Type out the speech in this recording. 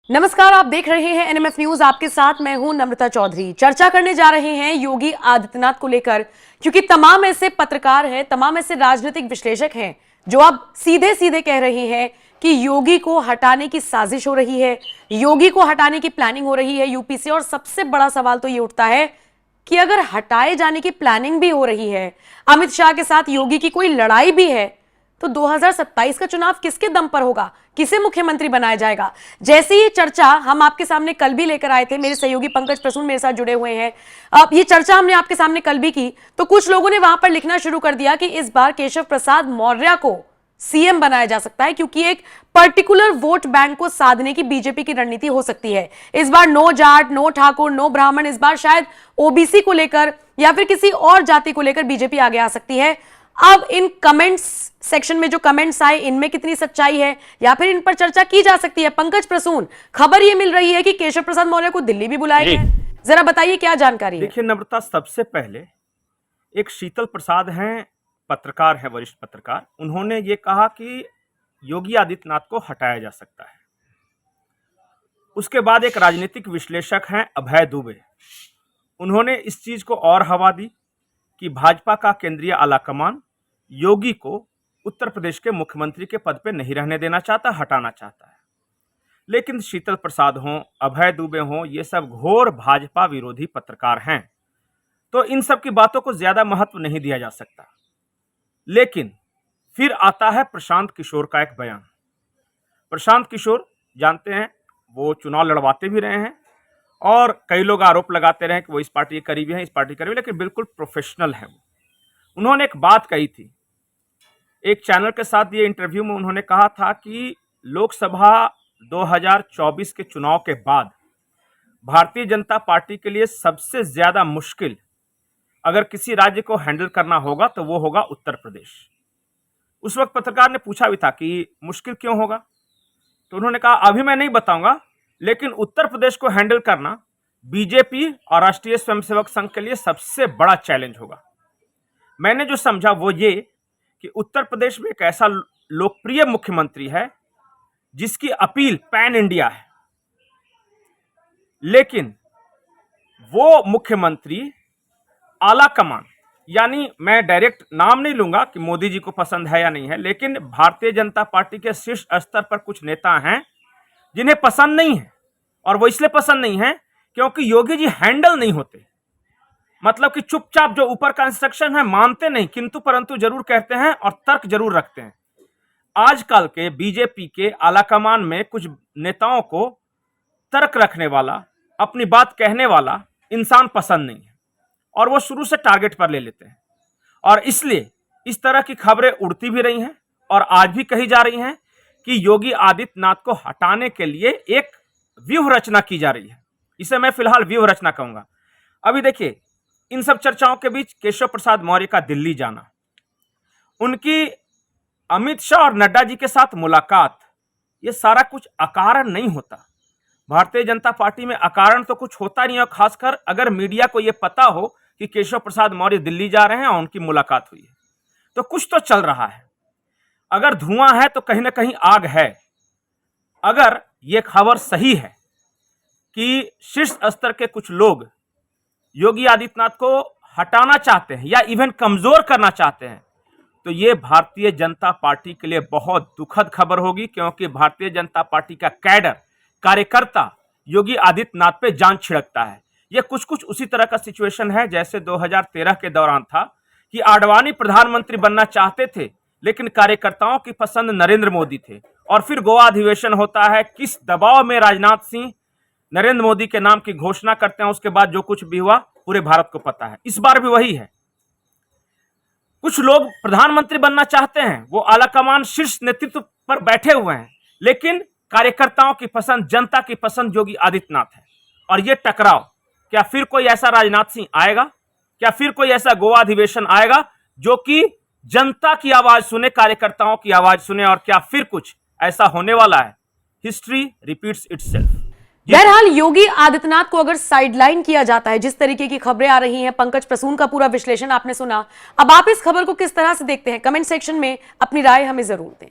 नमस्कार, आप देख रहे हैं एनएमएफ न्यूज। आपके साथ मैं हूं नम्रता चौधरी। चर्चा करने जा रहे हैं योगी आदित्यनाथ को लेकर, क्योंकि तमाम ऐसे पत्रकार हैं, तमाम ऐसे राजनीतिक विश्लेषक हैं जो अब सीधे सीधे कह रहे हैं कि योगी को हटाने की साजिश हो रही है, योगी को हटाने की प्लानिंग हो रही है यूपी से। और सबसे बड़ा सवाल तो ये उठता है कि अगर हटाए जाने की प्लानिंग भी हो रही है, अमित शाह के साथ योगी की कोई लड़ाई भी है, तो 2027 का चुनाव किसके दम पर होगा, किसे मुख्यमंत्री बनाया जाएगा? जैसे ये चर्चा हम आपके सामने कल भी लेकर आए थे, मेरे सहयोगी पंकज प्रसून मेरे साथ जुड़े हुए हैं। अब ये चर्चा हमने आपके सामने कल भी की, तो कुछ लोगों ने वहां पर लिखना शुरू कर दिया कि इस बार केशव प्रसाद मौर्य को सीएम बनाया जा सकता है, क्योंकि एक पर्टिकुलर वोट बैंक को साधने की बीजेपी की रणनीति हो सकती है। इस बार नो जाट, नो ठाकुर, नो ब्राह्मण, इस बार शायद ओबीसी को लेकर या फिर किसी और जाति को लेकर बीजेपी आगे आ सकती है। अब इन कमेंट्स सेक्शन में जो कमेंट्स आए, इनमें कितनी सच्चाई है या फिर इन पर चर्चा की जा सकती है? पंकज प्रसून, खबर ये मिल रही है कि केशव प्रसाद मौर्य को दिल्ली भी बुलाया गया है, जरा बताइए क्या जानकारी है? देखिए नम्रता, सबसे पहले एक शीतल प्रसाद हैं, पत्रकार है, वरिष्ठ पत्रकार। उन्होंने ये कहा कि योगी आदित्यनाथ को हटाया जा सकता है। उसके बाद एक राजनीतिक विश्लेषक हैं अभय दुबे, उन्होंने इस चीज को और हवा दी कि भाजपा का केंद्रीय आलाकमान योगी को उत्तर प्रदेश के मुख्यमंत्री के पद पे नहीं रहने देना चाहता, हटाना चाहता है। लेकिन शीतल प्रसाद हों, अभय दुबे हों, ये सब घोर भाजपा विरोधी पत्रकार हैं, तो इन सब की बातों को ज्यादा महत्व नहीं दिया जा सकता। लेकिन फिर आता है प्रशांत किशोर का एक बयान। प्रशांत किशोर जानते हैं, वो चुनाव लड़वाते भी रहे हैं और कई लोग आरोप लगाते रहे कि वो इस पार्टी के करीबी हैं, इस पार्टी के करीबी, लेकिन बिल्कुल प्रोफेशनल है वो। उन्होंने एक बात कही थी एक चैनल के साथ, ये इंटरव्यू में उन्होंने कहा था कि लोकसभा 2024 के चुनाव के बाद भारतीय जनता पार्टी के लिए सबसे ज्यादा मुश्किल अगर किसी राज्य को हैंडल करना होगा तो वो होगा उत्तर प्रदेश। उस वक्त पत्रकार ने पूछा भी था कि मुश्किल क्यों होगा, तो उन्होंने कहा अभी मैं नहीं बताऊंगा, लेकिन उत्तर प्रदेश को हैंडल करना बीजेपी और राष्ट्रीय स्वयंसेवक संघ के लिए सबसे बड़ा चैलेंज होगा। मैंने जो समझा वो ये कि उत्तर प्रदेश में एक ऐसा लोकप्रिय मुख्यमंत्री है जिसकी अपील पैन इंडिया है, लेकिन वो मुख्यमंत्री आला कमान, यानी मैं डायरेक्ट नाम नहीं लूंगा कि मोदी जी को पसंद है या नहीं है, लेकिन भारतीय जनता पार्टी के शीर्ष स्तर पर कुछ नेता हैं जिन्हें पसंद नहीं है। और वो इसलिए पसंद नहीं है क्योंकि योगी जी हैंडल नहीं होते, मतलब कि चुपचाप जो ऊपर का इंस्ट्रक्शन है मानते नहीं, किंतु परंतु जरूर कहते हैं और तर्क जरूर रखते हैं। आजकल के बीजेपी के आलाकमान में कुछ नेताओं को तर्क रखने वाला, अपनी बात कहने वाला इंसान पसंद नहीं है और वो शुरू से टारगेट पर ले लेते हैं। और इसलिए इस तरह की खबरें उड़ती भी रही हैं और आज भी कही जा रही हैं कि योगी आदित्यनाथ को हटाने के लिए एक व्यूह रचना की जा रही है। इसे मैं फिलहाल व्यूह रचना कहूंगा। अभी देखिए, इन सब चर्चाओं के बीच केशव प्रसाद मौर्य का दिल्ली जाना, उनकी अमित शाह और नड्डा जी के साथ मुलाकात, ये सारा कुछ अकारण नहीं होता। भारतीय जनता पार्टी में अकारण तो कुछ होता नहीं है, और खासकर अगर मीडिया को यह पता हो कि केशव प्रसाद मौर्य दिल्ली जा रहे हैं और उनकी मुलाकात हुई है, तो कुछ तो चल रहा है। अगर धुआं है तो कहीं ना कहीं आग है। अगर यह खबर सही है कि शीर्ष स्तर के कुछ लोग योगी आदित्यनाथ को हटाना चाहते हैं या इवन कमजोर करना चाहते हैं, तो ये भारतीय जनता पार्टी के लिए बहुत दुखद खबर होगी, क्योंकि भारतीय जनता पार्टी का कैडर, कार्यकर्ता योगी आदित्यनाथ पे जान छिड़कता है। ये कुछ उसी तरह का सिचुएशन है जैसे 2013 के दौरान था कि आडवाणी प्रधानमंत्री बनना चाहते थे, लेकिन कार्यकर्ताओं की पसंद नरेंद्र मोदी थे। और फिर गोवा अधिवेशन होता है, किस दबाव में राजनाथ सिंह नरेंद्र मोदी के नाम की घोषणा करते हैं, उसके बाद जो कुछ भी हुआ पूरे भारत को पता है। इस बार भी वही है। कुछ लोग प्रधानमंत्री बनना चाहते हैं, वो आलाकमान शीर्ष नेतृत्व पर बैठे हुए हैं, लेकिन कार्यकर्ताओं की पसंद, जनता की पसंद योगी आदित्यनाथ है। और ये टकराव, क्या फिर कोई ऐसा राजनाथ सिंह आएगा, क्या फिर कोई ऐसा गोवा अधिवेशन आएगा जो कि जनता की आवाज सुने, कार्यकर्ताओं की आवाज सुने, और क्या फिर कुछ ऐसा होने वाला है? History repeats itself. बहरहाल योगी आदित्यनाथ को अगर साइडलाइन किया जाता है, जिस तरीके की खबरें आ रही हैं, पंकज प्रसून का पूरा विश्लेषण आपने सुना, अब आप इस खबर को किस तरह से देखते हैं? कमेंट सेक्शन में अपनी राय हमें जरूर दें।